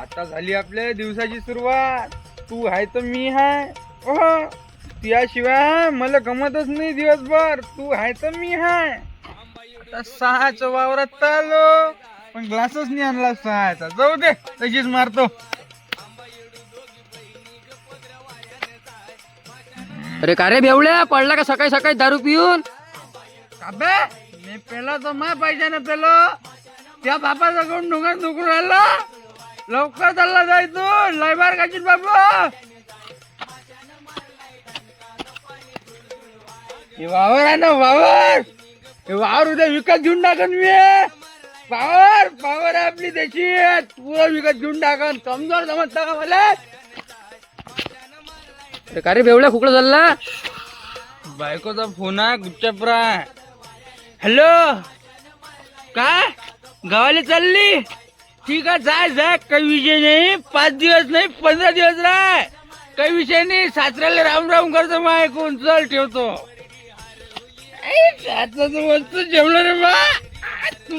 आता झाली आपल्या दिवसाची सुरुवात. तू आहे तर मी आहे. ओह, त्याशिवाय मला गमतच नाही दिवसभर. तू आहे तर मी आहे. आता 6च्या वावरात आलो, पण ग्लासच नाही आणला 6चा. जाऊ दे, तशीच मारतो. अरे का रे बेवड्या, पडला का सकाळी सकाळी दारू पिऊन? अबे मी पेलो तर मा पाहिजे ना पेलो. त्या बापाचा कोण ढुंगात ढुकून राहिला. लवकर चालला जाय तू. लय बार काशील बाबा. हे वावर आहे ना वावर. हे वावर उद्या विकत घेऊन टाकन मी. पावर पावर आपली त्याची पुरा विकत घेऊन टाकन. कमजोर समजता का मला? अरे का रे बेवड्या, कुकडं चालला? बायकोचा फोन आहे गुच्चापुरा. हॅलो, काय गावाला चालली? ठीक आहे, जाय जाय, काही विषय नाही. 5 दिवस नाही 15 दिवस राह, काही विषय नाही. सासऱ्याला राम राम करतो. मग ऐकून चल, ठेवतो. आता वस्तू जेवलं रे बा. तू